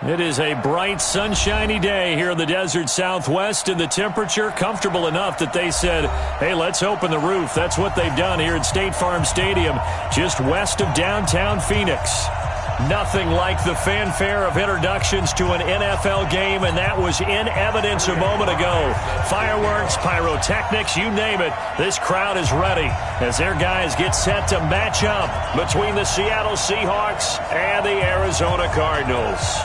It is a bright, sunshiny day here in the desert Southwest, and the temperature comfortable enough that they said, hey, let's open the roof. That's what they've done here at State Farm Stadium, just west of downtown Phoenix. Nothing like the fanfare of introductions to an NFL game, and that was in evidence a moment ago. Fireworks, pyrotechnics, you name it. This crowd is ready as their guys get set to match up between the Seattle Seahawks and the Arizona Cardinals.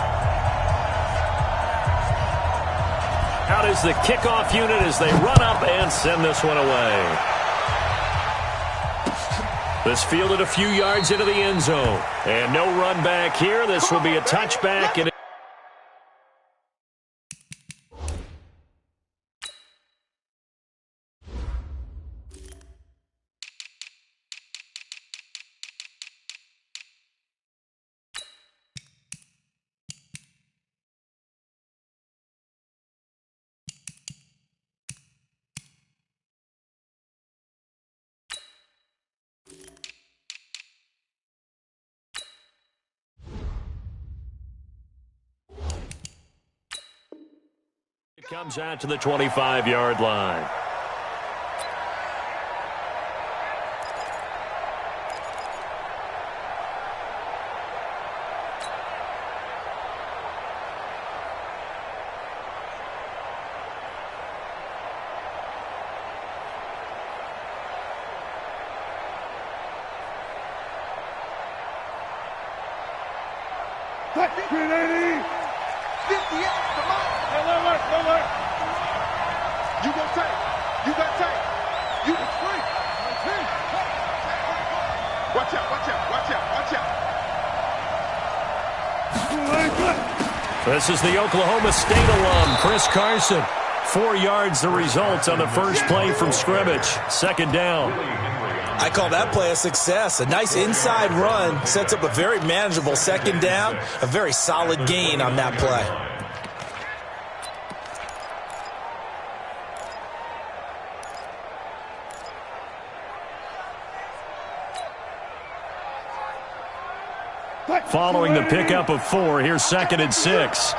Out is the kickoff unit as they run up and send this one away. This fielded a few yards into the end zone. And no run back here. This will be a touchback. And it comes out to the 25-yard line. This is the Oklahoma State alum, Chris Carson. 4 yards the result on the first play from scrimmage. Second down. I call that play a success. A nice inside run sets up a very manageable second down. A very solid gain on that play. Following the pickup of 4, here's 2nd and 6.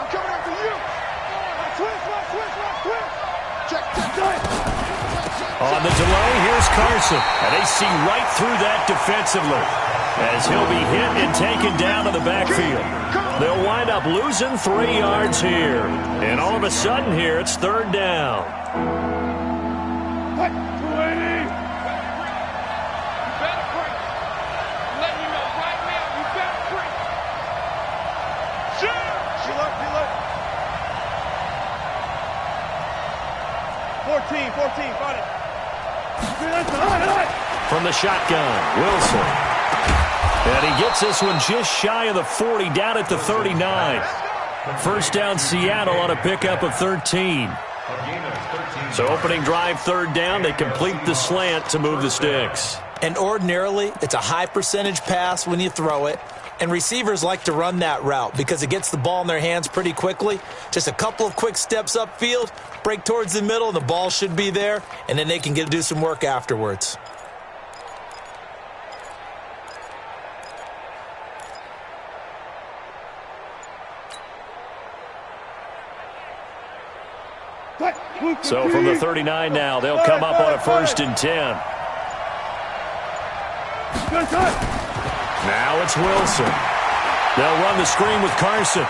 On the delay, here's Carson. And they see right through that defensively as he'll be hit and taken down to the backfield. They'll wind up losing 3 yards here. And all of a sudden here, it's 3rd down. From the shotgun, Wilson. And he gets this one just shy of the 40, down at the 39. First down, Seattle on a pickup of 13. So opening drive, 3rd down. They complete the slant to move the sticks. And ordinarily, it's a high percentage pass when you throw it. And receivers like to run that route because it gets the ball in their hands pretty quickly. Just a couple of quick steps upfield, break towards the middle, and the ball should be there. And then they can do some work afterwards. So from the 39 now, they'll come up on a 1st and 10. Now it's Wilson. They'll run the screen with Carson.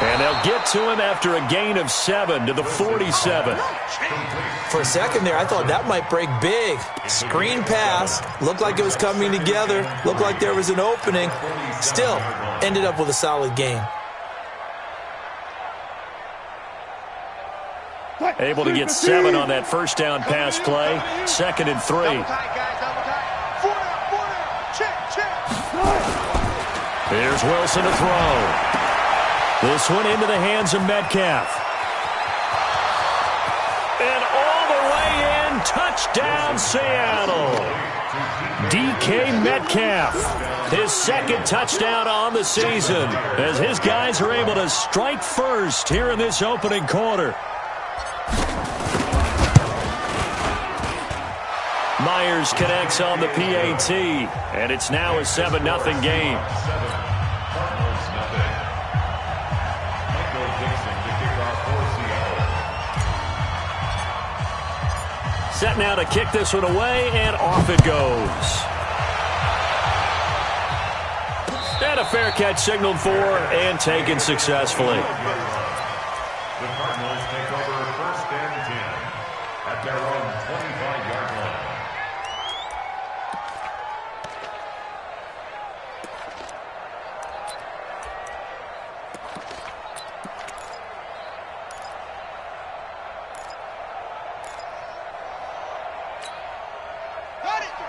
And they'll get to him after a gain of 7 to the 47. For a second there, I thought that might break big. Screen pass. Looked like it was coming together. Looked like there was an opening. Still, ended up with a solid gain. Able to get 7 on that first down pass play. 2nd and 3. Here's Wilson to throw. This one into the hands of Metcalf. And all the way in, touchdown Seattle. DK Metcalf, his 2nd touchdown on the season, as his guys are able to strike first here in this opening quarter. Myers connects on the PAT, and it's now a 7-0 game. set now to kick this one away, and off it goes. And a fair catch signaled for and taken successfully. The Cardinals take over 1st and 10 at their own 25-yard line.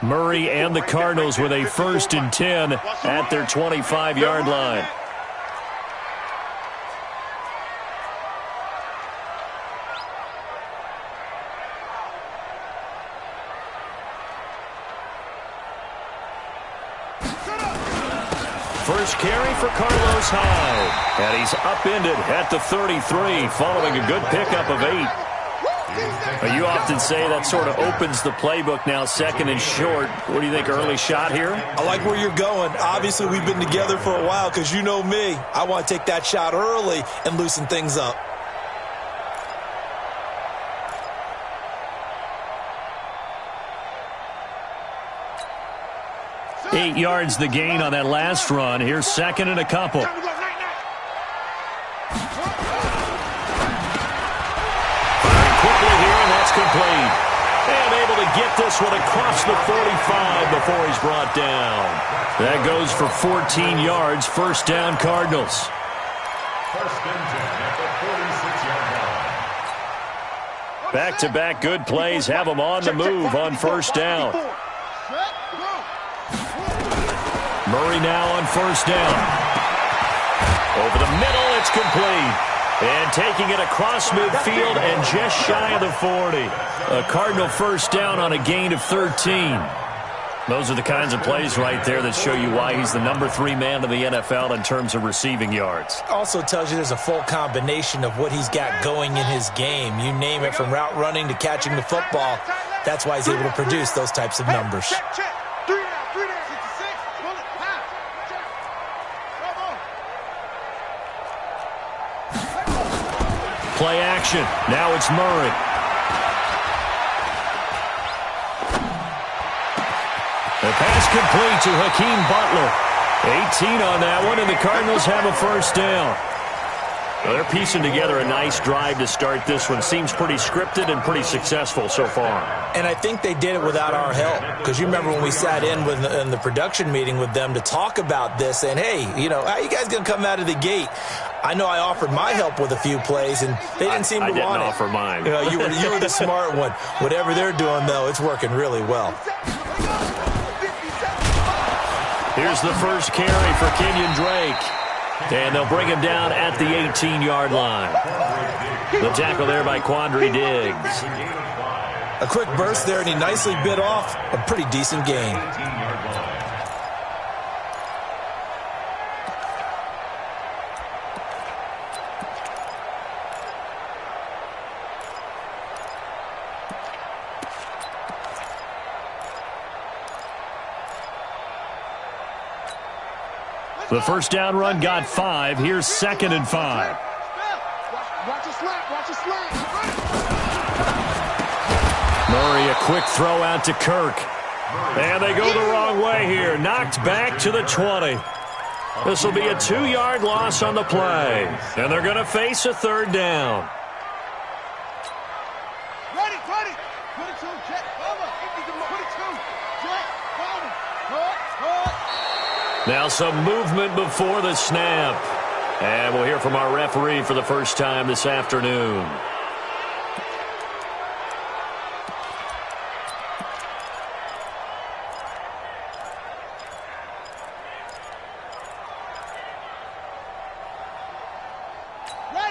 Murray and the Cardinals with a 1st and 10 at their 25-yard line. First carry for Carlos Hyde. And he's upended at the 33 following a good pickup of 8. You often say that sort of opens the playbook now, 2nd and short. What do you think, early shot here? I like where you're going. Obviously, we've been together for a while because you know me. I want to take that shot early and loosen things up. Eight yards the gain on that last run. Here's 2nd and a couple. Complete. And able to get this one across the 45 before he's brought down. That goes for 14 yards. 1st down, Cardinals. 1st and 10 at the 46-yard line. Back-to-back good plays have them on the move on 1st down. Murray now on 1st down. Over the middle, it's complete. And taking it across midfield and just shy of the 40. A Cardinal 1st down on a gain of 13. Those are the kinds of plays right there that show you why he's the number 3 man in the NFL in terms of receiving yards. Also tells you there's a full combination of what he's got going in his game. You name it, from route running to catching the football. That's why he's able to produce those types of numbers. Play action. Now it's Murray. The pass complete to Hakeem Butler. 18 on that one, and the Cardinals have a 1st down. Well, they're piecing together a nice drive to start this one. Seems pretty scripted and pretty successful so far. And I think they did it without our help. Because you remember when we sat in the production meeting with them to talk about this, and hey, you know, how are you guys going to come out of the gate? I know I offered my help with a few plays, and they didn't seem to want it. I didn't offer mine. You know, you were the smart one. Whatever they're doing, though, it's working really well. Here's the first carry for Kenyon Drake. And they'll bring him down at the 18-yard line. The tackle there by Quandre Diggs. A quick burst there, and he nicely bit off a pretty decent gain. The 1st down run got 5. Here's 2nd and 5. Murray, a quick throw out to Kirk. And they go the wrong way here. Knocked back to the 20. This will be a 2-yard loss on the play. And they're going to face a 3rd down. Now some movement before the snap. And we'll hear from our referee for the first time this afternoon.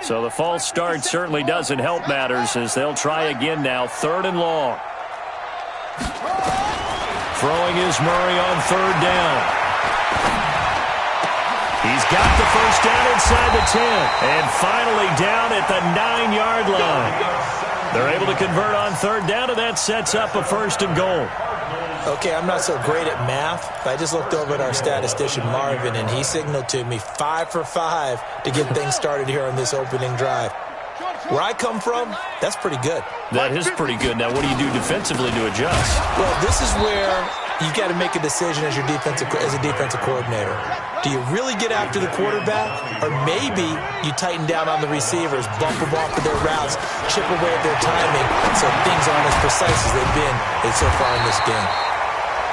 So the false start certainly doesn't help matters as they'll try again now. 3rd and long. Throwing is Murray on 3rd down. He's got the first down inside the 10. And finally down at the 9-yard line. They're able to convert on 3rd down, and that sets up a 1st and goal. Okay, I'm not so great at math, but I just looked over at our statistician, Marvin, and he signaled to me 5 for 5 to get things started here on this opening drive. Where I come from, that's pretty good. That is pretty good. Now, what do you do defensively to adjust? Well, this is where you've got to make a decision as a defensive coordinator. Do you really get after the quarterback, or maybe you tighten down on the receivers, bump them off of their routes, chip away at their timing, so things aren't as precise as they've been so far in this game.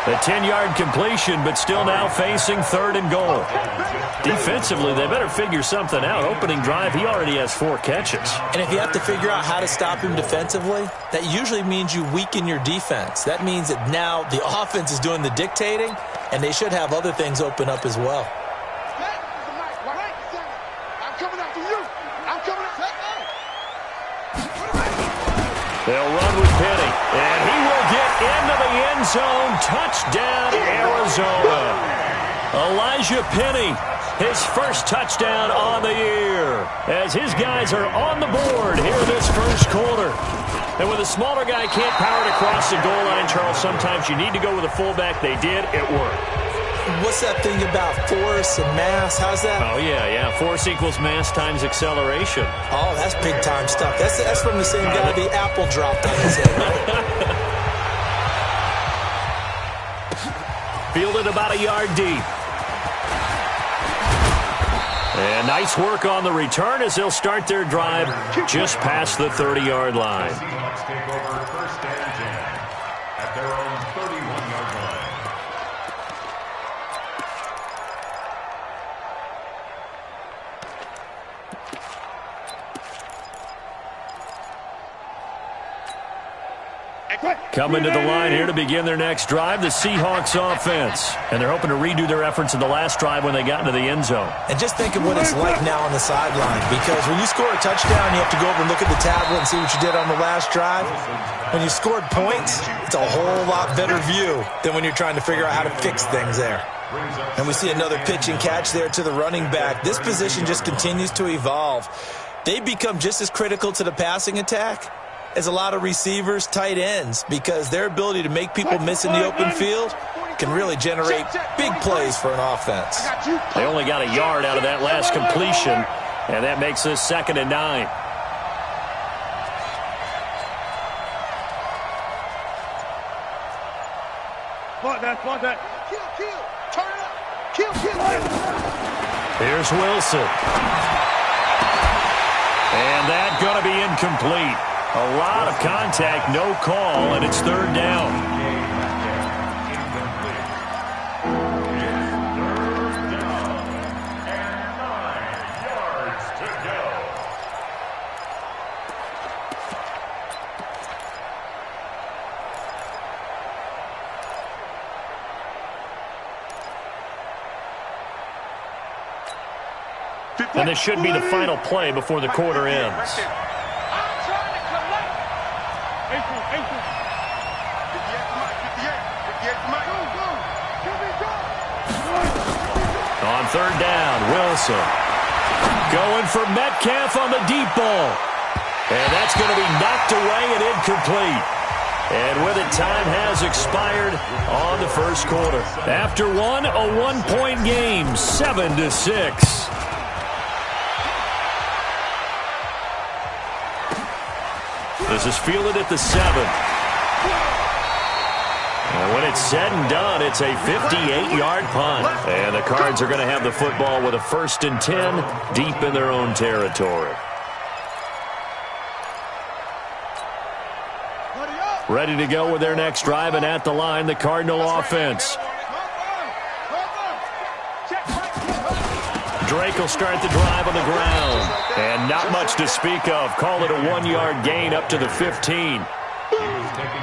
A 10-yard completion, but still now facing 3rd and goal. Defensively, they better figure something out. Opening drive, he already has 4 catches. And if you have to figure out how to stop him defensively, that usually means you weaken your defense. That means that now the offense is doing the dictating, and they should have other things open up as well. They'll run with Penny, and he will get into the end zone. Touchdown, Arizona. Elijah Penny, his first touchdown on the year, as his guys are on the board here in this first quarter. And when the smaller guy can't power it across the goal line, Charles, sometimes you need to go with a fullback. They did. It worked. What's that thing about force and mass? How's that? Oh, yeah. Force equals mass times acceleration. Oh, that's big-time stuff. That's from the same guy the apple dropped on his head, right? Fielded about a yard deep. And nice work on the return as they'll start their drive just past the 30-yard line. Seahawks take over 1st and 10 at their own 31-yard line. Coming to the line here to begin their next drive, the Seahawks offense. And they're hoping to redo their efforts in the last drive when they got into the end zone. And just think of what it's like now on the sideline, because when you score a touchdown, you have to go over and look at the tablet and see what you did on the last drive. When you scored points, it's a whole lot better view than when you're trying to figure out how to fix things there. And we see another pitch and catch there to the running back. This position just continues to evolve. They become just as critical to the passing attack as a lot of receivers, tight ends, because their ability to make people miss in the open field can really generate big plays for an offense. They only got a yard out of that last completion, and that makes this 2nd and 9. Here's Wilson. And that's going to be incomplete. A lot of contact, no call, and it's 3rd down. And this should be the final play before the quarter ends. On 3rd down, Wilson going for Metcalf on the deep ball. And that's going to be knocked away and incomplete. And with it, time has expired on the first quarter. After one, a 1-point game, 7-6. This is fielded at the 7. And when it's said and done, it's a 58-yard punt. And the Cards are going to have the football with a 1st and 10 deep in their own territory. Ready to go with their next drive, and at the line, the Cardinal offense. Drake will start the drive on the ground. And not much to speak of. Call it a 1-yard gain up to the 15.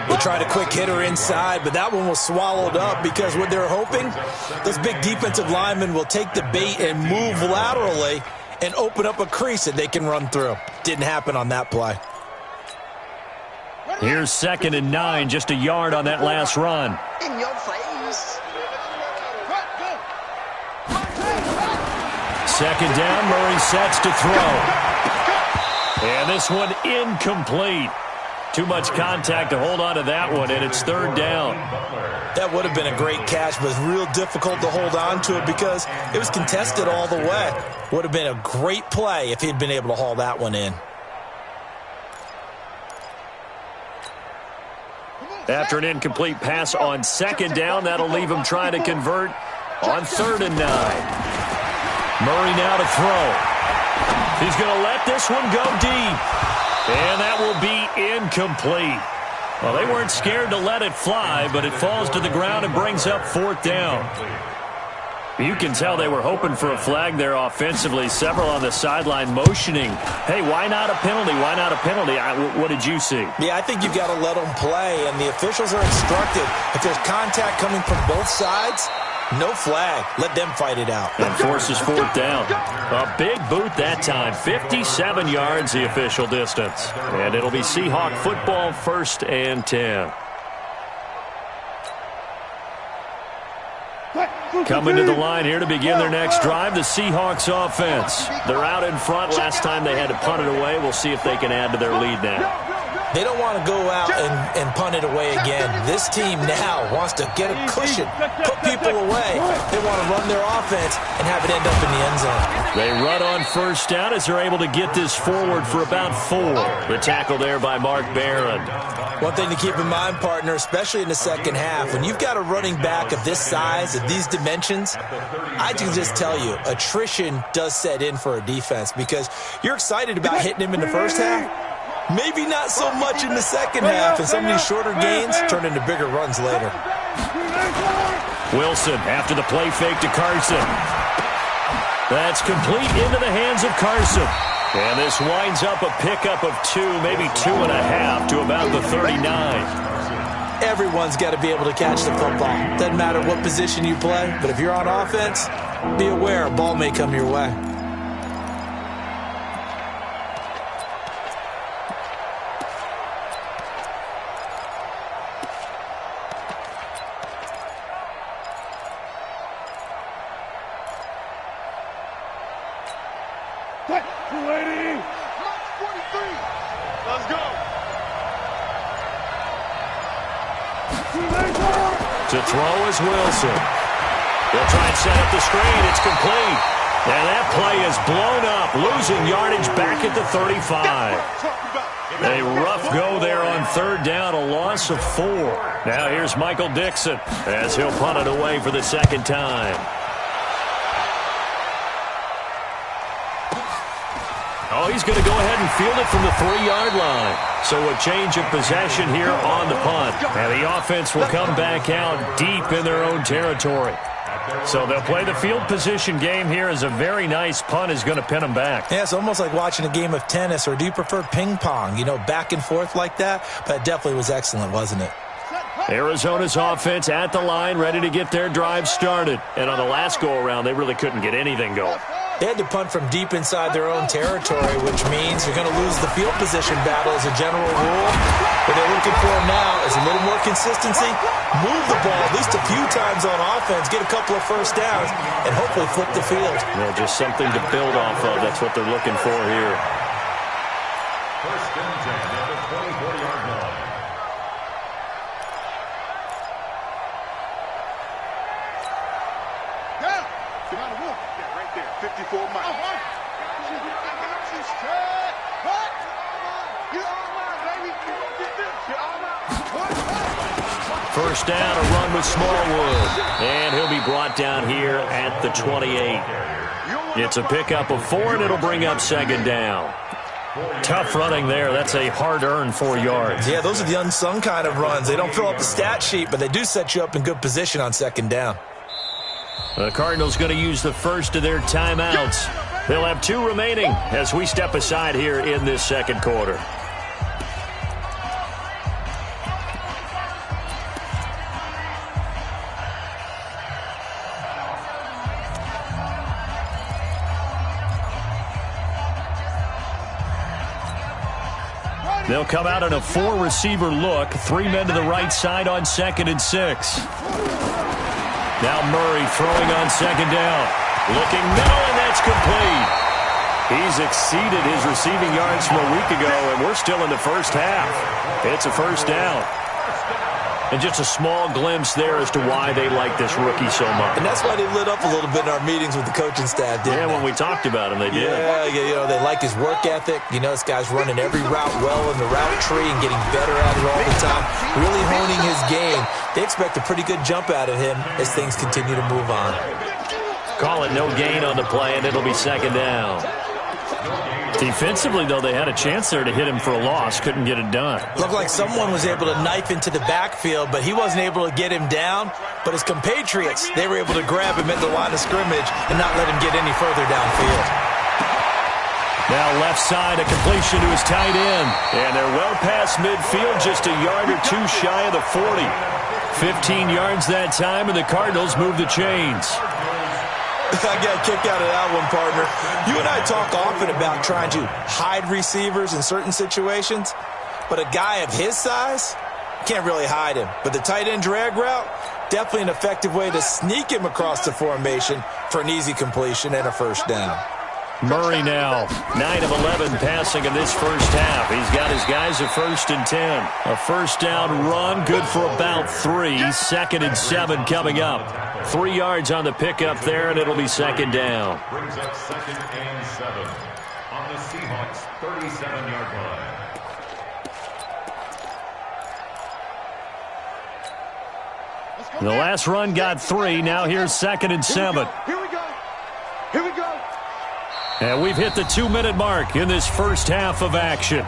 They tried a quick hitter inside, but that one was swallowed up because what they're hoping, those big defensive linemen will take the bait and move laterally and open up a crease that they can run through. Didn't happen on that play. Here's 2nd and 9, just a yard on that last run. In your face. 2nd down, Murray sets to throw. And this one incomplete. Too much contact to hold on to that one, and it's 3rd down. That would have been a great catch, but it's real difficult to hold on to it because it was contested all the way. Would have been a great play if he'd been able to haul that one in. After an incomplete pass on second down, that'll leave him trying to convert on 3rd and 9. Murray now to throw. He's going to let this one go deep. And that will be incomplete. Well, they weren't scared to let it fly, but it falls to the ground and brings up 4th down. You can tell they were hoping for a flag there offensively. Several on the sideline motioning, hey, why not a penalty? Why not a penalty? What did you see? Yeah, I think you've got to let them play, and the officials are instructed. If there's contact coming from both sides, no flag. Let them fight it out. And forces 4th down. A big boot that time. 57 yards the official distance. And it'll be Seahawk football, 1st and 10. Coming to the line here to begin their next drive, the Seahawks offense. They're out in front. Last time they had to punt it away. We'll see if they can add to their lead now. They don't want to go out and punt it away again. This team now wants to get a cushion, put people away. They want to run their offense and have it end up in the end zone. They run on 1st down as they're able to get this forward for about 4. The tackle there by Mark Barron. One thing to keep in mind, partner, especially in the second half, when you've got a running back of this size, of these dimensions, I can just tell you, attrition does set in for a defense because you're excited about hitting him in the first half. Maybe not so much in the second half, and some of these shorter gains turn into bigger runs later. Wilson after the play fake to Carson. That's complete into the hands of Carson. And this winds up a pickup of 2, maybe 2.5 to about the 39. Everyone's got to be able to catch the football. Doesn't matter what position you play, but if you're on offense, be aware a ball may come your way. To throw is Wilson. They'll try and set up the screen. It's complete. And that play is blown up, losing yardage back at the 35. A rough go there on 3rd down, a loss of 4. Now here's Michael Dixon as he'll punt it away for the 2nd time. Oh, he's going to go ahead and field it from the 3-yard line. So a change of possession here on the punt. And the offense will come back out deep in their own territory. So they'll play the field position game here as a very nice punt is going to pin them back. Yeah, it's almost like watching a game of tennis, or do you prefer ping pong? You know, back and forth like that? But it definitely was excellent, wasn't it? Arizona's offense at the line, ready to get their drive started. And on the last go-around, they really couldn't get anything going. They had to punt from deep inside their own territory, which means you're going to lose the field position battle as a general rule. What they're looking for now is a little more consistency, move the ball at least a few times on offense, get a couple of first downs, and hopefully flip the field. Yeah, just something to build off of. That's what they're looking for here. 1st and 10 at the 24-yard line. Right there, 54 miles. First down, a run with Smallwood. And he'll be brought down here at the 28. It's a pickup of 4, and it'll bring up 2nd down. Tough running there. That's a hard-earned 4 yards. Yeah, those are the unsung kind of runs. They don't fill up the stat sheet, but they do set you up in good position on 2nd down. The Cardinals going to use the first of their timeouts. They'll have 2 remaining as we step aside here in this 2nd quarter. They'll come out in a 4-receiver look. 3 men to the right side on 2nd and 6. Now Murray throwing on 2nd down. Looking middle, and that's complete. He's exceeded his receiving yards from a week ago, and we're still in the first half. It's a first down. And just a small glimpse there as to why they like this rookie so much. And that's why they lit up a little bit in our meetings with the coaching staff, didn't they? When we talked about him, they did. Yeah, they like his work ethic. This guy's running every route well in the route tree and getting better at it all the time, really honing his game. They expect a pretty good jump out of him as things continue to move on. Call it no gain on the play, and it'll be second down. Defensively, though, they had a chance there to hit him for a loss. Couldn't get it done. Looked like someone was able to knife into the backfield, but he wasn't able to get him down. But his compatriots, they were able to grab him at the line of scrimmage and not let him get any further downfield. Now left side, a completion to his tight end. And they're well past midfield, just a yard or two shy of the 40. 15 yards that time, and the Cardinals move the chains. I got a kick out of that one, partner. You and I talk often about trying to hide receivers in certain situations, but a guy of his size can't really hide him. But the tight end drag route, definitely an effective way to sneak him across the formation for an easy completion and a first down. Murray now, 9 of 11 passing in this first half. He's got his guys at 1st and 10. A first down run, good for about 3. 2nd and 7 coming up. 3 yards on the pickup there, and it'll be second down. Brings up 2nd and 7 on the Seahawks' 37-yard line. The last run got 3. Now here's 2nd and 7. Here we go. Here we go. And we've hit the 2-minute mark in this first half of action.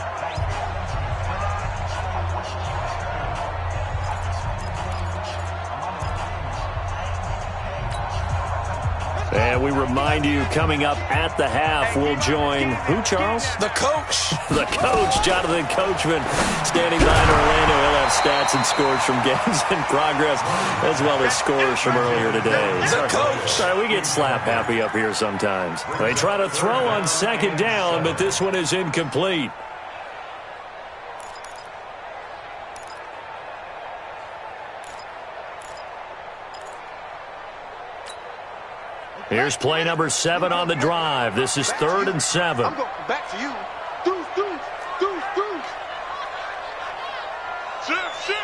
And we remind you, coming up at the half, we'll join who, Charles? The coach. The coach, Jonathan Coachman, standing by in Orlando. He'll have stats and scores from games in progress, as well as scores from earlier today. The coach. Sorry, we get slap happy up here sometimes. They try to throw on second down, but this one is incomplete. Here's play number 7 on the drive. This is 3rd and 7. I'm going back to you. Deuce. Shift.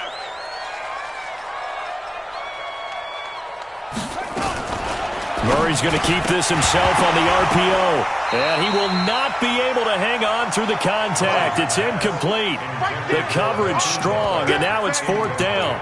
Murray's going to keep this himself on the RPO. And he will not be able to hang on through the contact. It's incomplete. The coverage strong, and now it's 4th down.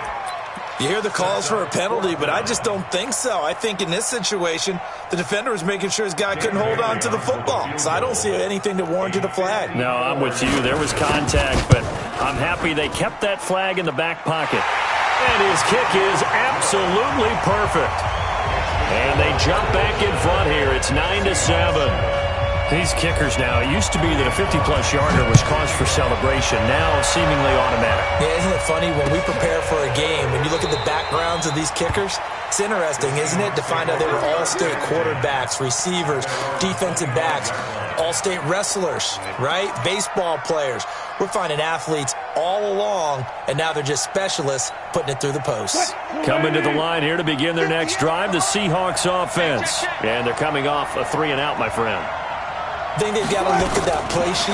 You hear the calls for a penalty, but I just don't think so. I think in this situation, the defender was making sure his guy couldn't hold on to the football. So I don't see anything that warranted a flag. No, I'm with you. There was contact, but I'm happy they kept that flag in the back pocket. And his kick is absolutely perfect. And they jump back in front here. It's 9-7. These kickers now, it used to be that a 50-plus yarder was cause for celebration. Now seemingly automatic. Yeah, isn't it funny when we prepare for a game, when you look at the backgrounds of these kickers, it's interesting, isn't it, to find out they were all-state quarterbacks, receivers, defensive backs, all-state wrestlers, right? Baseball players. We're finding athletes all along, and now they're just specialists putting it through the posts. Coming to the line here to begin their next drive, the Seahawks offense. And thee coming off a 3-and-out, my friend. I think they've got to look at that play sheet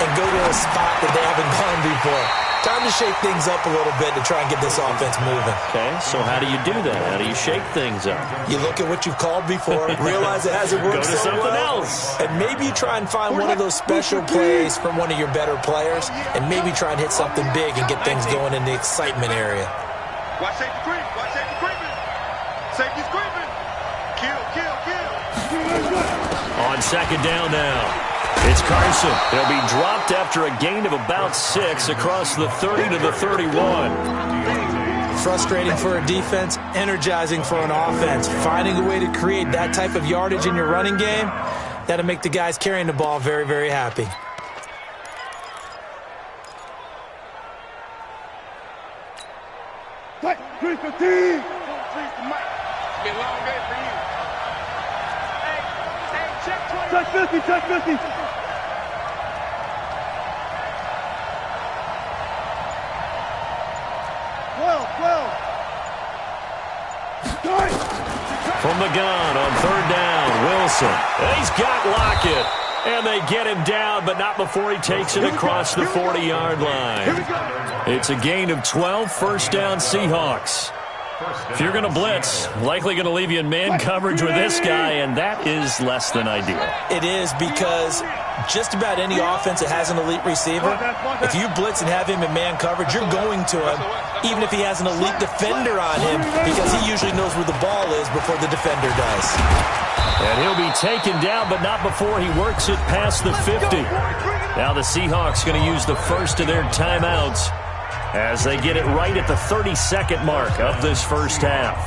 and go to a spot that they haven't gone before. Time to shake things up a little bit to try and get this offense moving. Okay, so how do you do that? How do you shake things up? You look at what you've called before, realize it hasn't worked Go to so something well, else. and maybe you try and find one of those special plays from one of your better players, and maybe try and hit something big and get things going in the excitement area. Watch safety creep. Watch safety creeping. Safety's creeping. Kill. On second down now. It's Carson. He'll be dropped after a gain of about 6 across the 30 to the 31. Frustrating for a defense, energizing for an offense. Finding a way to create that type of yardage in your running game, that'll make the guys carrying the ball very, very happy. Hey, 315. Please, the mic. It's been a long day for you. Hey, check 20. Check 50. From the gun on third down, Wilson. He's got Lockett. And they get him down, but not before he takes it across the 40-yard line. It's a gain of 12, first down Seahawks. If you're going to blitz, likely going to leave you in man coverage with this guy, and that is less than ideal. It is, because just about any offense that has an elite receiver, if you blitz and have him in man coverage, you're going to him, even if he has an elite defender on him, because he usually knows where the ball is before the defender does. And he'll be taken down, but not before he works it past the 50. Now the Seahawks going to use the first of their timeouts as they get it right at the 30-second mark of this first half.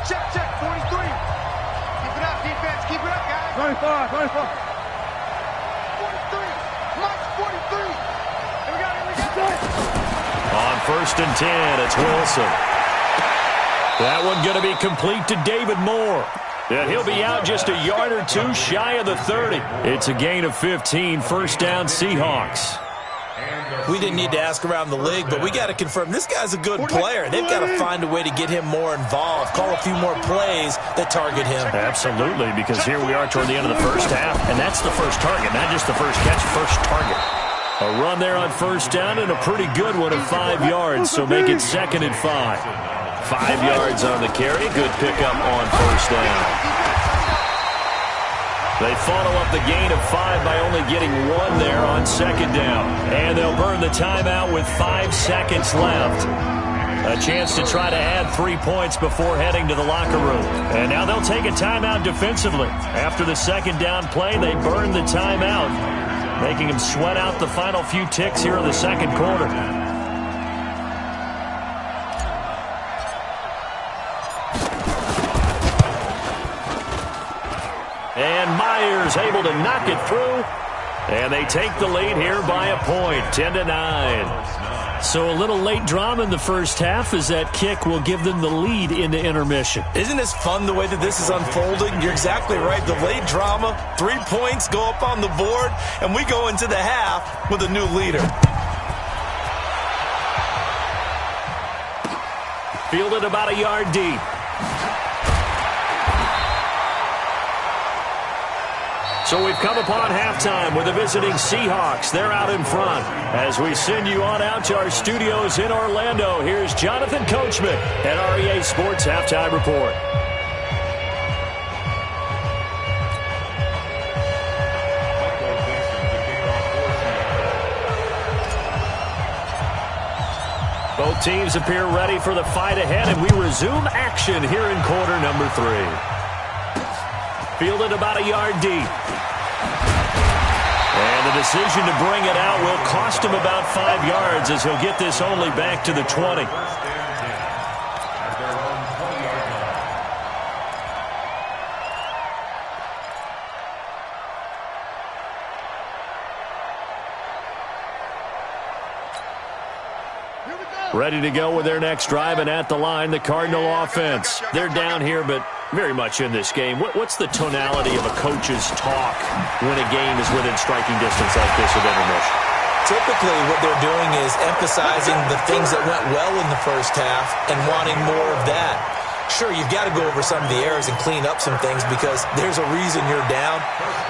Check, check, 43. Keep it up, defense. Keep it up, guys. 25, 25. 43. Mike, 43. Here we go. On first and 10, it's Wilson. That one going to be complete to David Moore. And he'll be out just a yard or two shy of the 30. It's a gain of 15, first down Seahawks. We didn't need to ask around the league, but we got to confirm this guy's a good player. They've got to find a way to get him more involved, call a few more plays that target him. Absolutely, because here we are toward the end of the first half, and that's the first target, not just the first catch, first target. A run there on first down and a pretty good one of 5 yards, so make it 2nd and 5. 5 yards on the carry, good pickup on first down. They follow up the gain of 5 by only getting 1 there on second down. And they'll burn the timeout with 5 seconds left. A chance to try to add 3 points before heading to the locker room. And now they'll take a timeout defensively. After the second down play, they burn the timeout, making them sweat out the final few ticks here in the second quarter. And Myers able to knock it through. And they take the lead here by a point, 10-9. So a little late drama in the first half as that kick will give them the lead into intermission. Isn't this fun the way that this is unfolding? You're exactly right. The late drama, 3 points go up on the board, and we go into the half with a new leader. Fielded about a yard deep. So we've come upon halftime with the visiting Seahawks. They're out in front. As we send you on out to our studios in Orlando, here's Jonathan Coachman at REA Sports Halftime Report. Both teams appear ready for the fight ahead, and we resume action here in quarter number 3. Fielded about a yard deep. And the decision to bring it out will cost him about 5 yards as he'll get this only back to the 20. Ready to go with their next drive, and at the line, the Cardinal offense. They're down here, but very much in this game. What's the tonality of a coach's talk when a game is within striking distance like this with intermission? Typically, what they're doing is emphasizing the things that went well in the first half and wanting more of that. Sure, you've got to go over some of the errors and clean up some things because there's a reason you're down.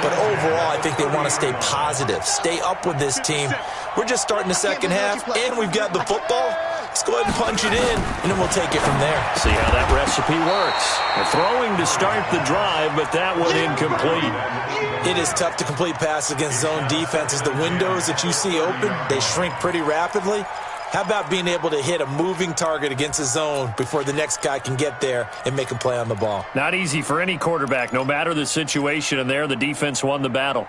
But overall, I think they want to stay positive, stay up with this team. We're just starting the second half, and we've got the football. Let's go ahead and punch it in, and then we'll take it from there. See how that recipe works. They're throwing to start the drive, but that one incomplete. It is tough to complete passes against zone defenses. The windows that you see open, they shrink pretty rapidly. How about being able to hit a moving target against a zone before the next guy can get there and make a play on the ball? Not easy for any quarterback, no matter the situation, and there the defense won the battle.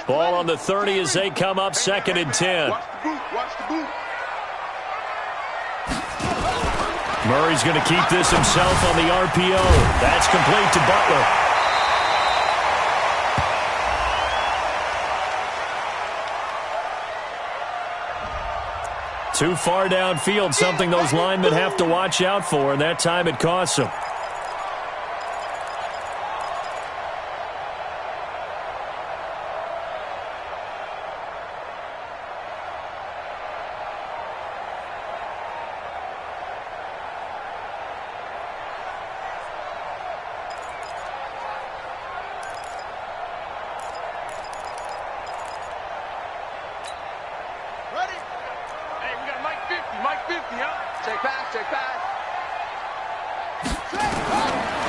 Ball on the 30 as they come up, 2nd and 10. Watch the boot. Murray's going to keep this himself on the RPO. That's complete to Butler. Too far downfield, something those linemen have to watch out for, and that time it costs them.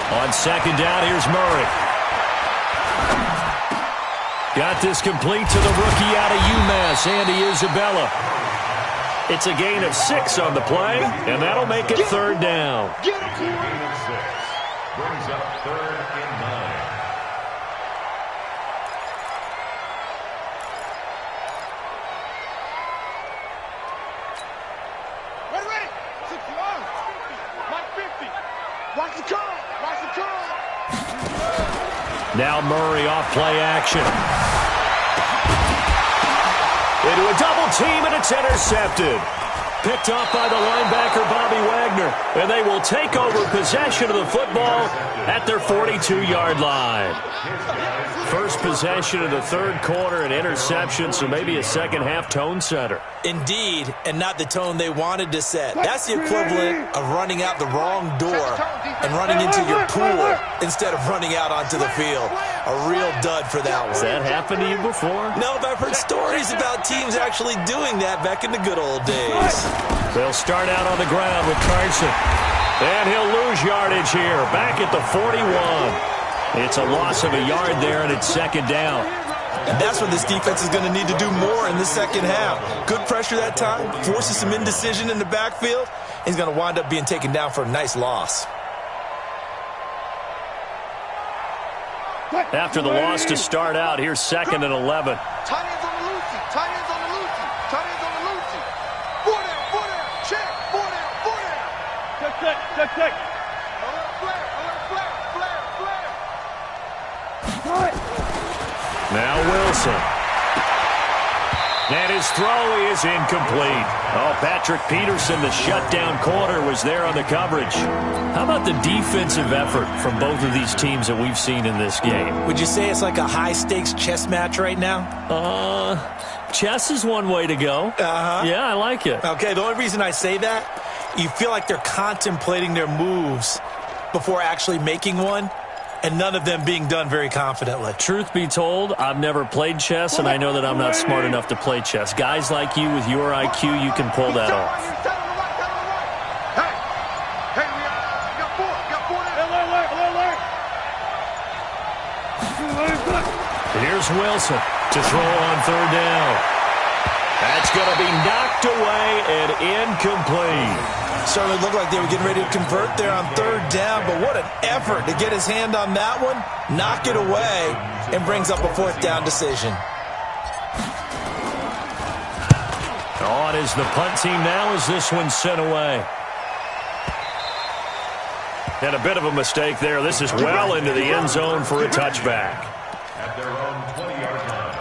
On second down, here's Murray. Got this complete to the rookie out of UMass, Andy Isabella. It's a gain of 6 on the play, and that'll make it third down. Gain of 6. Brings up 3rd and 9. Ready. 61. Mike 50. Watch the curl. Watch the curl. Now Murray off play action. Into a double team, and it's intercepted. Picked off by the linebacker, Bobby Wagner. And they will take over possession of the football at their 42-yard line. First possession of the third quarter, an interception, so maybe a second-half tone setter. Indeed, and not the tone they wanted to set. That's the equivalent of running out the wrong door and running into your pool instead of running out onto the field. A real dud for that one. Has that happened to you before? No, but I've heard stories about teams actually doing that back in the good old days. They'll start out on the ground with Carson. And he'll lose yardage here, back at the 41. It's a loss of a yard there, and it's second down. And that's what this defense is going to need to do more in the second half. Good pressure that time, forces some indecision in the backfield. He's going to wind up being taken down for a nice loss. After the loss to start out, here's 2nd and 11. Tight ends on the Lucy. Tight ends on the Lucy. Tight ends on the Lucy. 4 down. Check. 4 down. Check. Now Wilson. And his throw is incomplete. Oh, Patrick Peterson, the shutdown corner, was there on the coverage. How about the defensive effort from both of these teams that we've seen in this game? Would you say it's like a high-stakes chess match right now? Chess is one way to go. Yeah, I like it. Okay, the only reason I say that, you feel like they're contemplating their moves before actually making one, and none of them being done very confidently. Truth be told, I've never played chess, and I know that I'm not smart enough to play chess. Guys like you with your IQ, you can pull that off. Hey, we got 4. Here's Wilson to throw on third down. That's going to be knocked away and incomplete. Certainly looked like they were getting ready to convert there on third down, but what an effort to get his hand on that one, knock it away, and brings up a 4th down decision. On is the punt team now as this one's sent away. And a bit of a mistake there. This is well into the end zone for a touchback. At their own 20-yard line.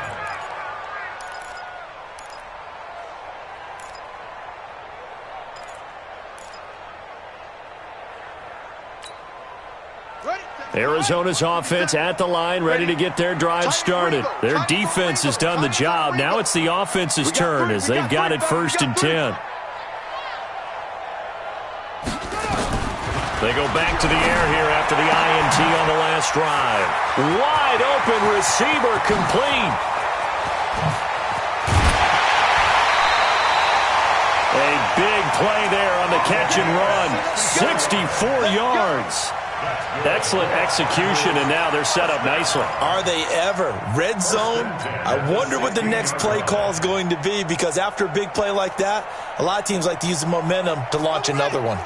Arizona's offense at the line, ready to get their drive started. Their defense has done the job. Now it's the offense's turn as they've got it 1st and 10. They go back to the air here after the INT on the last drive. Wide open receiver complete. A big play there on the catch and run. 64 yards. Excellent execution, and now they're set up nicely. Are they ever? Red zone? I wonder what the next play call is going to be, because after a big play like that, a lot of teams like to use the momentum to launch another one.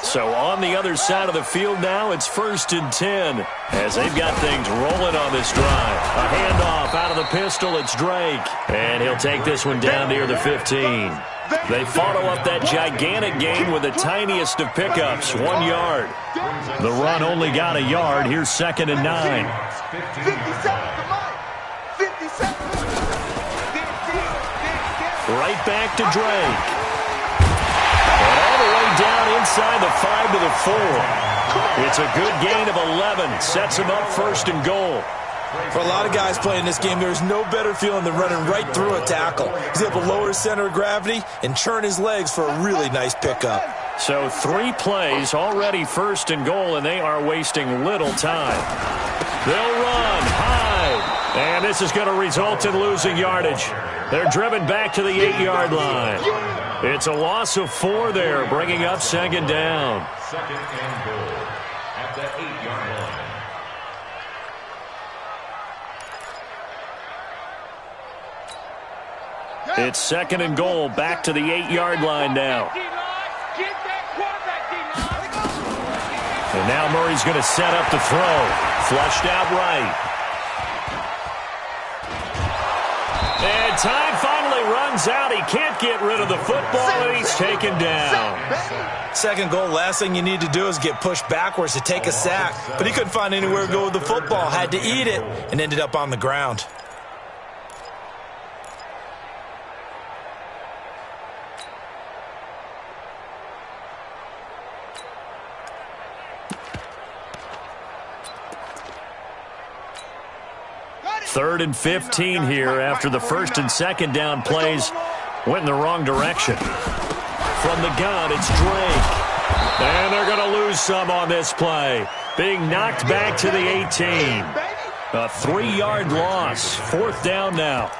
So on the other side of the field now, it's 1st and 10 as they've got things rolling on this drive. A handoff out of the pistol. It's Drake, and he'll take this one down near the 15. They follow up that gigantic gain with the tiniest of pickups, 1 yard. The run only got a yard. Here's 2nd and 9. 57. Right back to Drake. down inside the 5 to the 4. It's a good gain of 11. Sets him up first and goal. For a lot of guys playing this game, there's no better feeling than running right through a tackle. He's able to lower his center of gravity and churn his legs for a really nice pickup. So 3 plays already first and goal, and they are wasting little time. They'll run high, and this is going to result in losing yardage. They're driven back to the 8-yard line. It's a loss of 4 there, bringing up second down. Second and goal at the 8-yard line. It's second and goal, back to the 8-yard line now. And now Murray's going to set up to throw. Flushed out right. And time finally runs out. He can't get rid of the football, and he's taken down. Second goal, last thing you need to do is get pushed backwards to take a sack. But he couldn't find anywhere to go with the football. Had to eat it and ended up on the ground. Third and 15 here after the first and second down plays went in the wrong direction. From the gun, it's Drake. And they're going to lose some on this play. Being knocked back to the 18. A 3-yard loss. Fourth down now.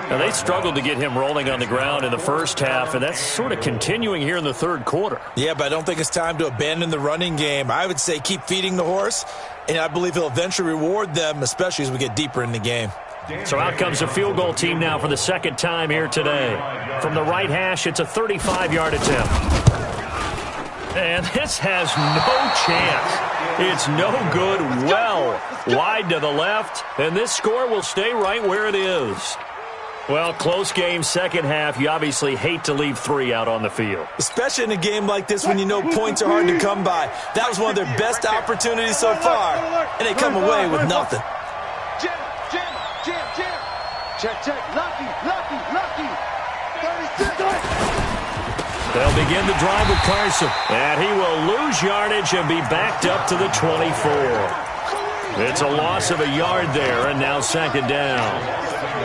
Now, they struggled to get him rolling on the ground in the first half, and that's sort of continuing here in the third quarter. Yeah, but I don't think it's time to abandon the running game. I would say keep feeding the horse, and I believe he'll eventually reward them, especially as we get deeper in the game. So out comes the field goal team now for the second time here today. From the right hash, it's a 35-yard attempt. And this has no chance. It's no good, well wide to the left, and this score will stay right where it is. Well, close game, second half. You obviously hate to leave 3 out on the field. Especially in a game like this when you know points are hard to come by. That was one of their best opportunities so far, and they come away with nothing. Jam. Check. Lucky. 36. They'll begin the drive with Carson, and he will lose yardage and be backed up to the 24. It's a loss of a yard there, and now second down.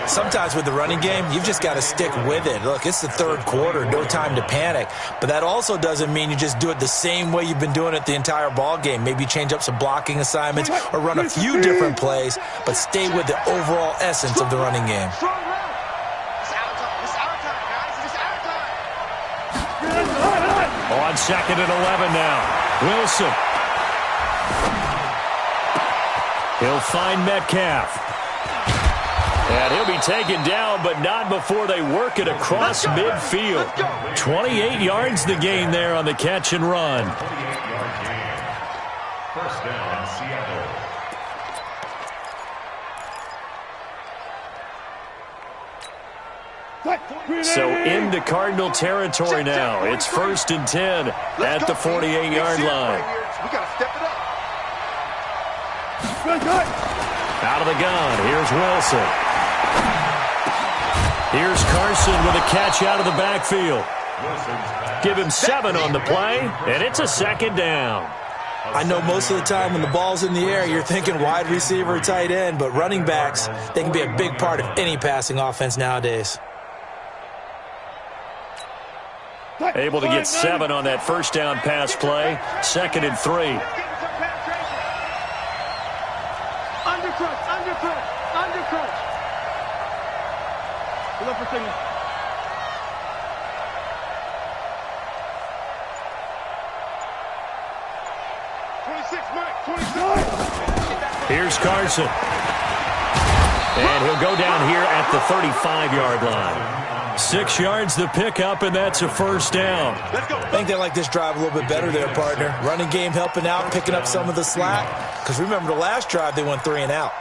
Sometimes with the running game, you've just got to stick with it. Look, it's the third quarter, no time to panic. But that also doesn't mean you just do it the same way you've been doing it the entire ball game. Maybe change up some blocking assignments or run a few different plays, but stay with the overall essence of the running game. On second and 11 now. Wilson. He'll find Metcalf. And he'll be taken down, but not before they work it across midfield. 28 yards the gain there on the catch and run. 28-yard gain. First down, Seattle. So into Cardinal territory now. It's first and 10 at the 48-yard line. We got to step it up. Out of the gun, here's Wilson. Here's Carson with a catch out of the backfield. Give him 7 on the play, and it's a second down. I know most of the time when the ball's in the air, you're thinking wide receiver, tight end, but running backs, they can be a big part of any passing offense nowadays. Able to get 7 on that first down pass play. Second and 3. Undercrunch. Pull up for signal. Here's Carson. And he'll go down here at the 35-yard line. 6 yards the pickup, and that's a first down. I think they like this drive a little bit better there, partner. Running game helping out, picking up some of the slack. Because remember the last drive, they went 3 and out.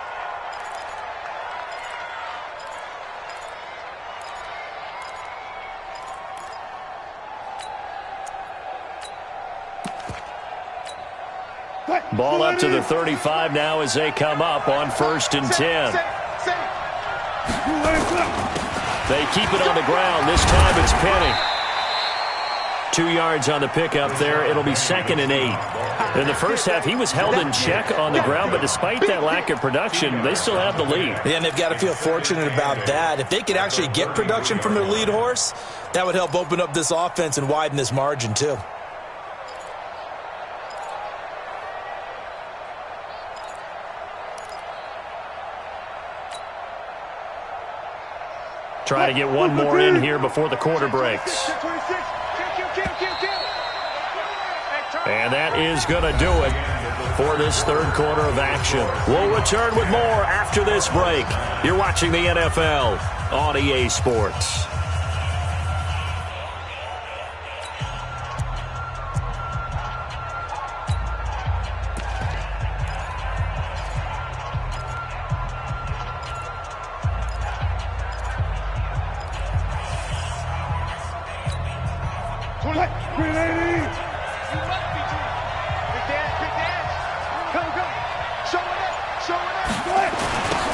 Ball up to the 35 now as they come up on first and 10. They keep it on the ground. This time it's Penny. 2 yards on the pickup there. It'll be 2nd and 8. In the first half, he was held in check on the ground, but despite that lack of production, they still have the lead. Yeah, and they've got to feel fortunate about that. If they could actually get production from their lead horse, that would help open up this offense and widen this margin too. Try to get one more in here before the quarter breaks. And that is going to do it for this third quarter of action. We'll return with more after this break. You're watching the NFL on EA Sports.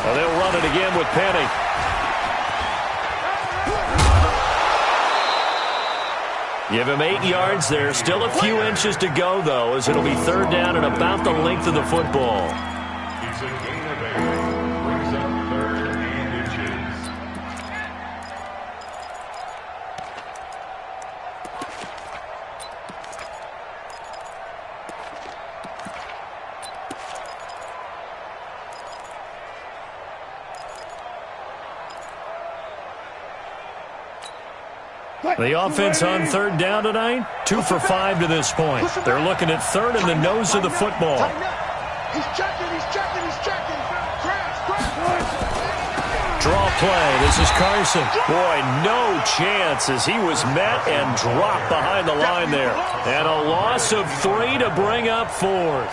Well, they'll run it again with Penny. Give him 8 yards there. Still a few inches to go, though, as it'll be third down and about the length of the football. It's a gain of 8. Brings up 3rd and inches. The offense on third down tonight, 2 for 5 to this point. They're looking at third in the nose of the football. He's checking. Draw play. This is Carson. Boy, no chance as he was met and dropped behind the line there. And a loss of 3 to bring up 4th.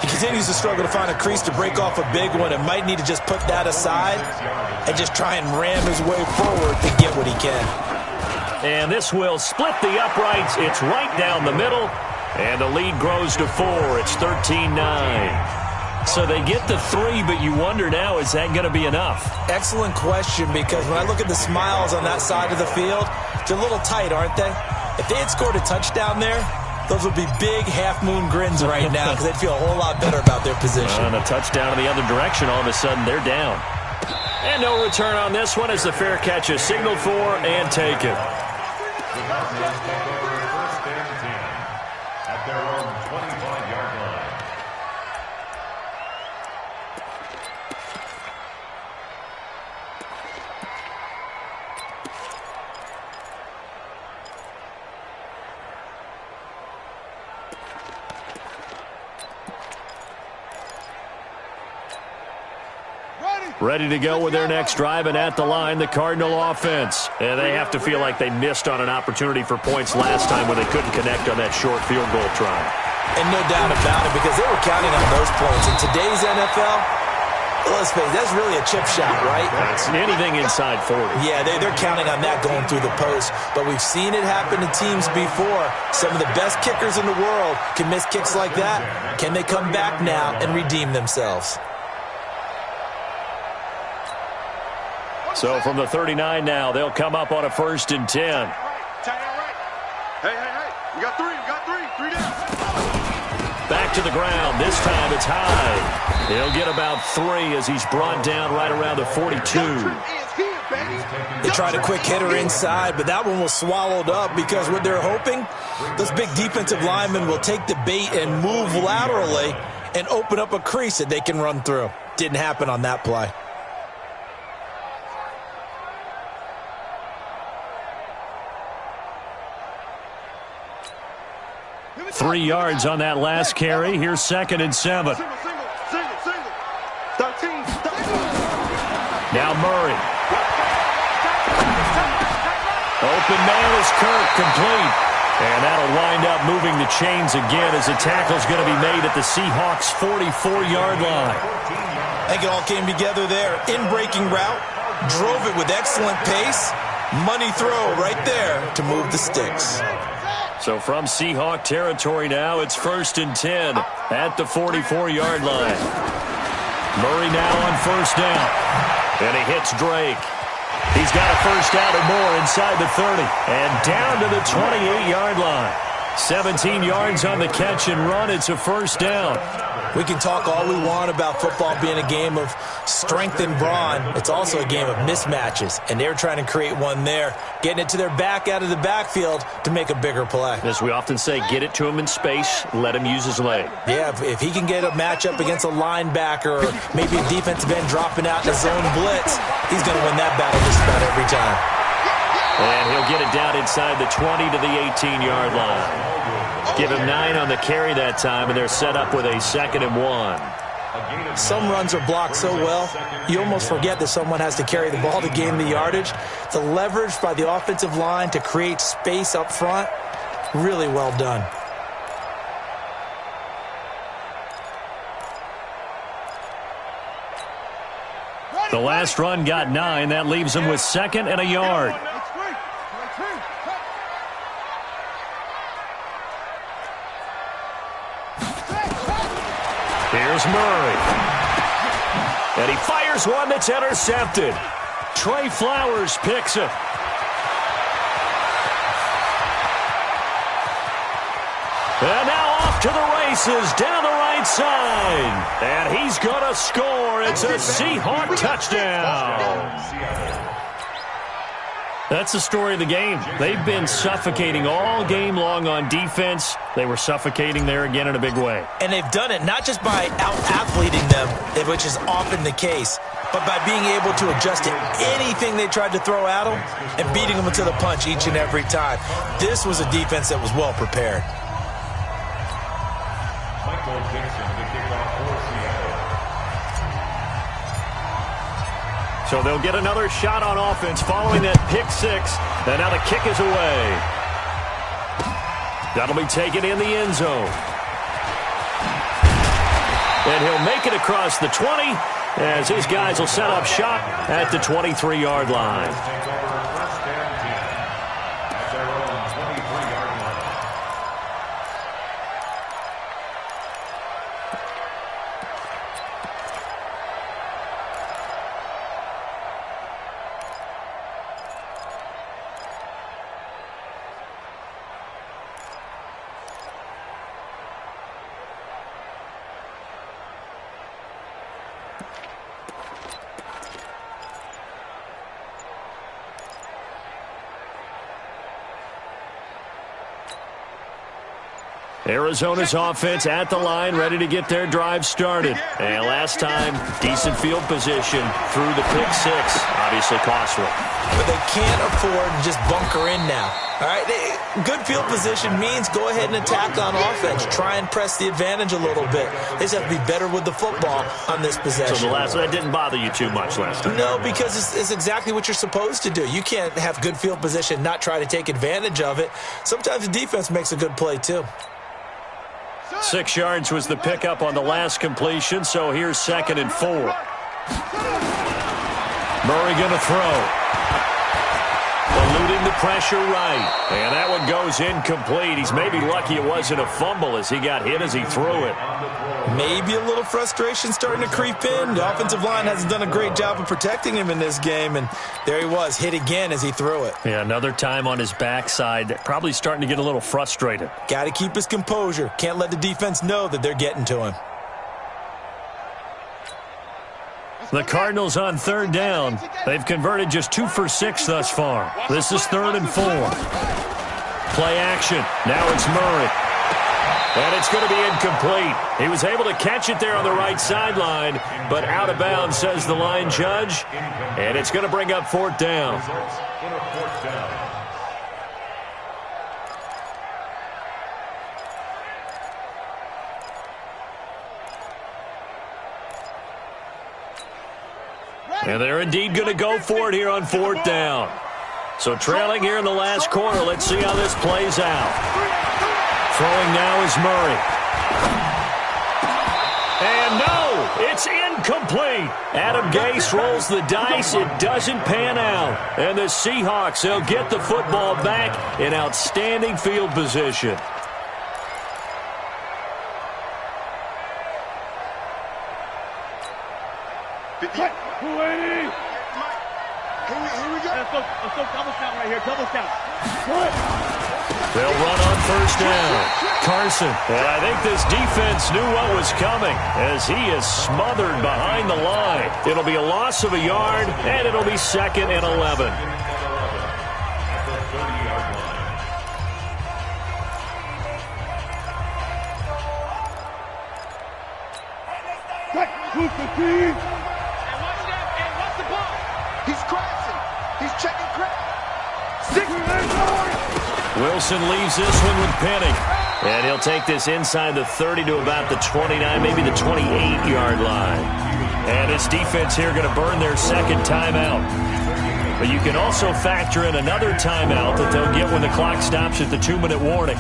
He continues to struggle to find a crease to break off a big one and might need to just put that aside and just try and ram his way forward to get what he can. And this will split the uprights. It's right down the middle. And the lead grows to 4. It's 13-9. So they get the 3, but you wonder now, is that going to be enough? Excellent question, because when I look at the smiles on that side of the field, they're a little tight, aren't they? If they had scored a touchdown there, those would be big half-moon grins right now because they'd feel a whole lot better about their position. And a touchdown in the other direction, all of a sudden they're down. And no return on this one as the fair catch is signaled for and taken. The Cardinals take over 1st and 10 at their own 25-yard line. Ready to go with their next drive, and at the line, the Cardinal offense. And they have to feel like they missed on an opportunity for points last time when they couldn't connect on that short field goal try. And no doubt about it, because they were counting on those points. In today's NFL, let's face it, that's really a chip shot, right? That's anything inside 40. Yeah, they're counting on that going through the post. But we've seen it happen to teams before. Some of the best kickers in the world can miss kicks like that. Can they come back now and redeem themselves? So from the 39 now, they'll come up on a 1st and 10. Hey. We got 3 down. Back to the ground. This time it's high. He'll get about 3 as he's brought down right around the 42. They tried a quick hitter inside, but that one was swallowed up because what they're hoping, those big defensive linemen will take the bait and move laterally and open up a crease that they can run through. Didn't happen on that play. 3 yards on that last carry. Here's 2nd and 7. Single. 13. Now Murray. Open man is Kirk, complete. And that'll wind up moving the chains again as the tackle's going to be made at the Seahawks' 44-yard line. I think it all came together there. In-breaking route, drove it with excellent pace. Money throw right there to move the sticks. So from Seahawk territory now, it's 1st and 10 at the 44-yard line. Murray now on 1st down. And he hits Drake. He's got a first down or more inside the 30 and down to the 28-yard line. 17 yards on the catch and run. It's a first down. We can talk all we want about football being a game of strength and brawn. It's also a game of mismatches, and they're trying to create one there, getting it to their back out of the backfield to make a bigger play. As we often say, get it to him in space, let him use his leg. Yeah, if he can get a matchup against a linebacker or maybe a defensive end dropping out in a zone blitz, he's going to win that battle just about every time. And he'll get it down inside the 20 to the 18-yard line. Give him 9 on the carry that time, and they're set up with a 2nd and 1. Some runs are blocked so well, you almost forget that someone has to carry the ball to gain the yardage. The leverage by the offensive line to create space up front, really well done. The last run got 9. That leaves him with 2nd and a yard. Here's Murray. And he fires one that's intercepted. Trey Flowers picks it. And now off to the races down the right side. And he's going to score. It's a Seahawk touchdown. That's the story of the game. They've been suffocating all game long on defense. They were suffocating there again in a big way. And they've done it not just by out-athleting them, which is often the case, but by being able to adjust to anything they tried to throw at them and beating them to the punch each and every time. This was a defense that was well prepared. So they'll get another shot on offense following that pick 6. And now the kick is away. That'll be taken in the end zone. And he'll make it across the 20 as his guys will set up shop at the 23-yard line. Arizona's offense at the line, ready to get their drive started. And last time, decent field position through the pick 6. Obviously costly. But they can't afford to just bunker in now. All right, good field position means go ahead and attack on offense. Try and press the advantage a little bit. They just have to be better with the football on this possession. So that didn't bother you too much last time? No, because it's exactly what you're supposed to do. You can't have good field position, not try to take advantage of it. Sometimes the defense makes a good play too. 6 yards was the pickup on the last completion, so here's 2nd and 4. Murray going to throw. Eluding the pressure right. And that one goes incomplete. He's maybe lucky it wasn't a fumble as he got hit as he threw it. Maybe a little frustration starting to creep in. The offensive line hasn't done a great job of protecting him in this game, and there he was, hit again as he threw it. Yeah, another time on his backside, probably starting to get a little frustrated. Got to keep his composure. Can't let the defense know that they're getting to him. The Cardinals on 3rd down. They've converted just 2 for 6 thus far. This is 3rd and 4. Play action. Now it's Murray. And it's going to be incomplete. He was able to catch it there on the right sideline, but out of bounds, says the line judge. And it's going to bring up 4th down. And they're indeed going to go for it here on 4th down. So trailing here in the last quarter, let's see how this plays out. Throwing now is Murray. And no, it's incomplete. Adam Gase rolls the dice. It doesn't pan out. And the Seahawks, they'll get the football back in outstanding field position. Here we go. Let's go double count right here. Double count. They'll run on first down. Carson. And I think this defense knew what was coming as he is smothered behind the line. It'll be a loss of a yard, and it'll be 2nd and 11. What's the ball? He's crashing. He's checking crack. Wilson leaves this one with Penny. And he'll take this inside the 30 to about the 29, maybe the 28-yard line. And this defense here going to burn their second timeout. But you can also factor in another timeout that they'll get when the clock stops at the 2-minute warning.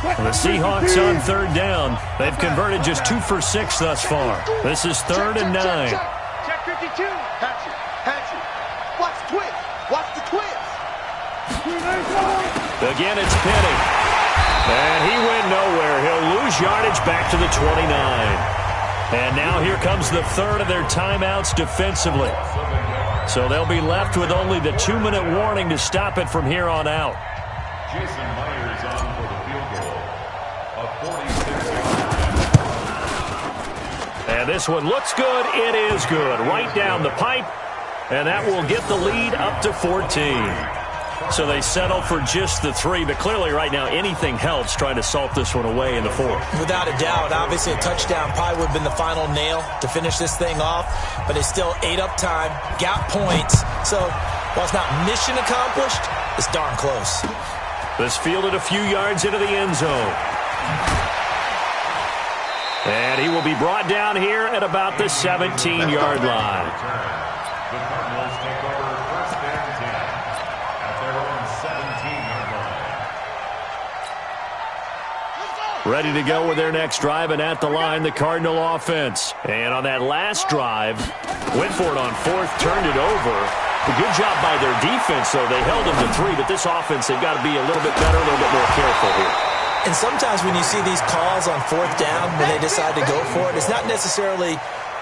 The Seahawks on third down. They've converted just 2 for 6 thus far. This is 3rd and 9. Check 52. Hatchet. Watch the twist. Watch the twist. Again, it's Penny. And he went nowhere. He'll lose yardage back to the 29. And now here comes the third of their timeouts defensively. So they'll be left with only the 2-minute warning to stop it from here on out. Jason Myers on for the field goal of 46. And this one looks good. It is good. Right down the pipe. And that will get the lead up to 14. So they settle for just the 3. But clearly right now anything helps trying to salt this one away in the 4th. Without a doubt, obviously a touchdown probably would have been the final nail to finish this thing off. But it's still ate up time, got points. So while it's not mission accomplished, it's darn close. This fielded a few yards into the end zone. And he will be brought down here at about the 17-yard line. The Cardinals take over 1st and 10 at their own 17-yard line. Ready to go with their next drive, and at the line, the Cardinal offense. And on that last drive, went for it on 4th, turned it over. A good job by their defense, though. They held them to 3, but this offense, they've got to be a little bit better, a little bit more careful here. And sometimes when you see these calls on 4th down, when they decide to go for it, it's not necessarily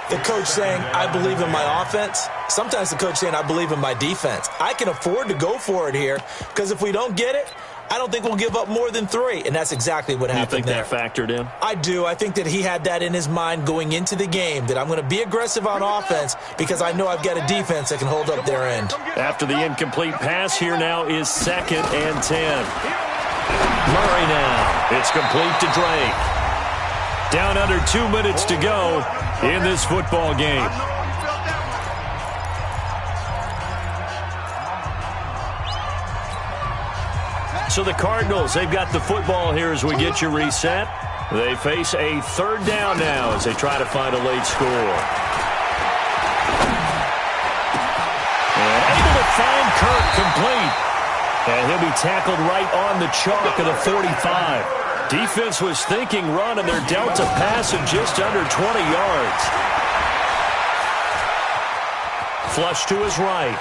the coach saying, I believe in my offense. Sometimes the coach saying, I believe in my defense. I can afford to go for it here because if we don't get it, I don't think we'll give up more than 3. And that's exactly what happened there. You think that factored in? I do. I think that he had that in his mind going into the game, that I'm going to be aggressive on offense because I know I've got a defense that can hold up their end. After the incomplete pass, here now is 2nd and 10. Murray now. It's complete to Drake. Down under 2 minutes to go in this football game. So the Cardinals, they've got the football here as we get you reset. They face a 3rd down now as they try to find a late score. And able to find Kirk complete. And he'll be tackled right on the chalk of the 45. Defense was thinking run, and they're dealt a pass of just under 20 yards. Flush to his right.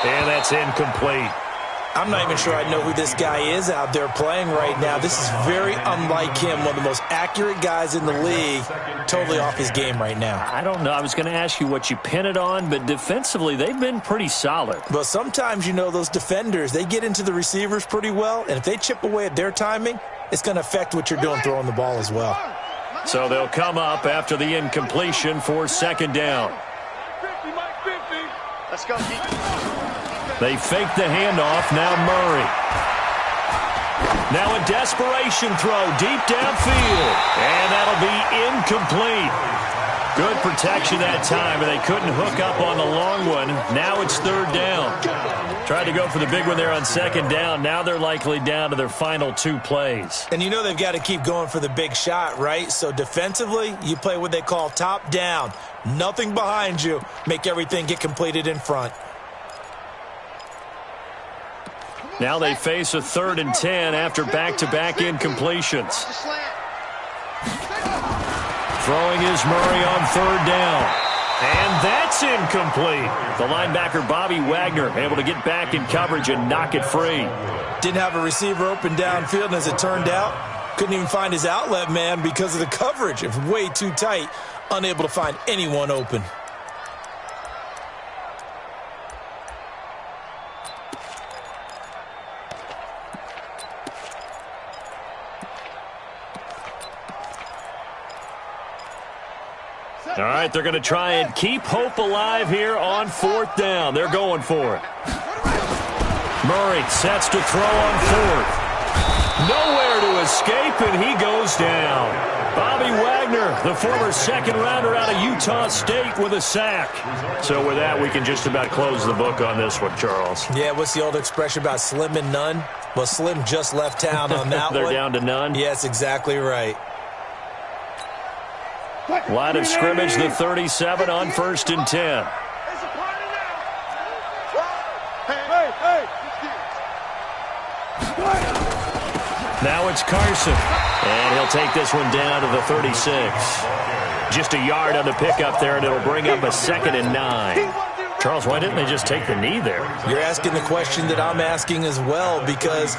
And that's incomplete. I'm not even sure I know who this guy is out there playing right now. This is very unlike him, one of the most accurate guys in the league, totally off his game right now. I don't know. I was going to ask you what you pin it on, but defensively, they've been pretty solid. But sometimes, you know, those defenders, they get into the receivers pretty well, and if they chip away at their timing, it's going to affect what you're doing throwing the ball as well. So they'll come up after the incompletion for 2nd down. 50, Mike, 50. Let's go, Keith. They fake the handoff. Now Murray. Now a desperation throw deep downfield. And that'll be incomplete. Good protection that time, and they couldn't hook up on the long one. Now it's 3rd down. Tried to go for the big one there on 2nd down. Now they're likely down to their final 2 plays. And you know they've got to keep going for the big shot, right? So defensively, you play what they call top down. Nothing behind you. Make everything get completed in front. Now they face a 3rd and 10 after back-to-back incompletions. Throwing is Murray on 3rd down. And that's incomplete. The linebacker, Bobby Wagner, able to get back in coverage and knock it free. Didn't have a receiver open downfield, and as it turned out, Couldn't even find his outlet man because of the coverage. It's way too tight, unable to find anyone open. All right, they're going to try and keep hope alive here on 4th down. They're going for it. Murray sets to throw on 4th. Nowhere to escape, and he goes down. Bobby Wagner, the former second-rounder out of Utah State, with a sack. So with that, we can just about close the book on this one, Charles. Yeah, what's the old expression about slim and none? Well, Slim just left town on that They're one. down to none? Yes, exactly right. Line of scrimmage, the 37 on 1st and 10. Now it's Carson, and he'll take this one down to the 36. Just a yard on the pickup there, and it'll bring up a 2nd and 9. Charles, why didn't they just take the knee there? You're asking the question that I'm asking as well, because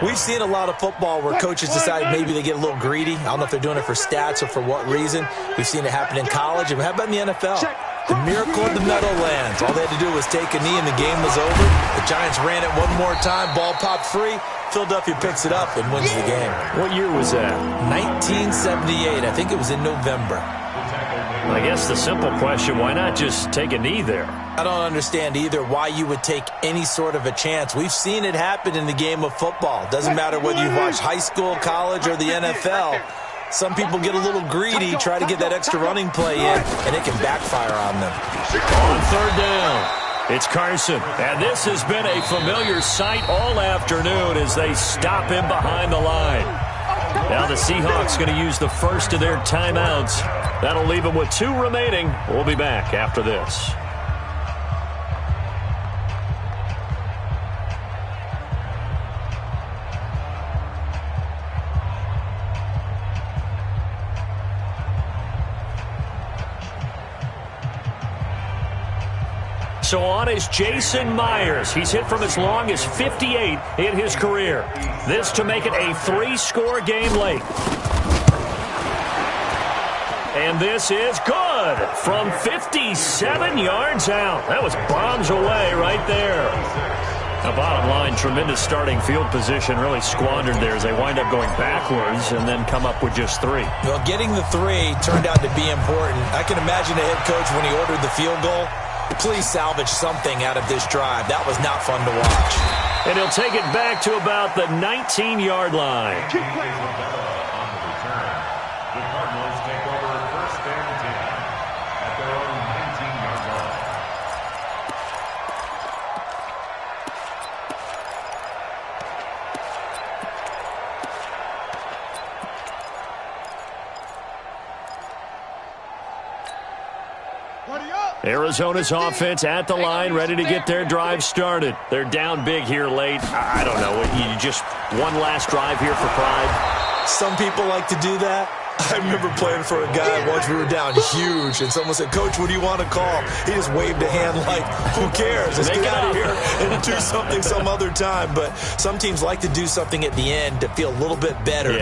we've seen a lot of football where coaches decide maybe they get a little greedy. I don't know if they're doing it for stats or for what reason. We've seen it happen in college. And how about in the NFL? The miracle of the Meadowlands. All they had to do was take a knee and the game was over. The Giants ran it one more time. Ball popped free. Philadelphia picks it up and wins the game. What year was that? 1978. I think it was in November. I guess the simple question, why not just take a knee there? I don't understand either why you would take any sort of a chance. We've seen it happen in the game of football. Doesn't matter whether you watch high school, college, or the NFL. Some people get a little greedy, try to get that extra running play in, and it can backfire on them. On 3rd down, it's Carson. And this has been a familiar sight all afternoon as they stop him behind the line. Now the Seahawks going to use the first of their timeouts. That'll leave them with 2 remaining. We'll be back after this. So on is Jason Myers. He's hit from as long as 58 in his career. This to make it a 3-score game late. And this is good from 57 yards out. That was bombs away right there. The bottom line, tremendous starting field position, really squandered there as they wind up going backwards and then come up with just 3. Well, getting the 3 turned out to be important. I can imagine the head coach when he ordered the field goal. Please salvage something out of this drive. That was not fun to watch. And he'll take it back to about the 19-yard line. On the return, the Cardinals take over 1st and 10 at their own 19-yard line. Arizona's offense at the line, ready to get their drive started. They're down big here late. I don't know. You just one last drive here for pride? Some people like to do that. I remember playing for a guy once. We were down huge, and someone said, "Coach, what do you want to call?" He just waved a hand like, "Who cares? Let's get out of here and do something some other time." But some teams like to do something at the end to feel a little bit better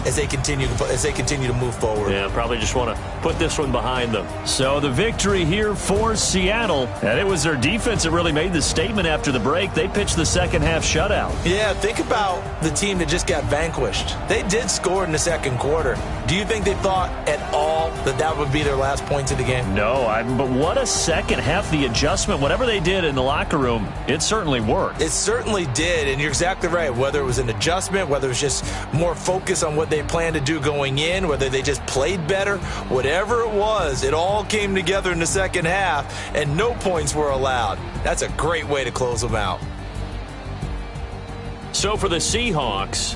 as they continue to move forward. Yeah, probably just want to put this one behind them. So the victory here for Seattle, and it was their defense that really made the statement after the break. They pitched the second half shutout. Yeah, think about the team that just got vanquished. They did score in the second quarter. Do you think they thought at all that would be their last points of the game? No, but what a second half. The adjustment, whatever they did in the locker room, it certainly worked. It certainly did, and you're exactly right. Whether it was an adjustment, whether it was just more focus on what they planned to do going in, whether they just played better, whatever it was, it all came together in the second half, and no points were allowed. That's a great way to close them out. So for the Seahawks...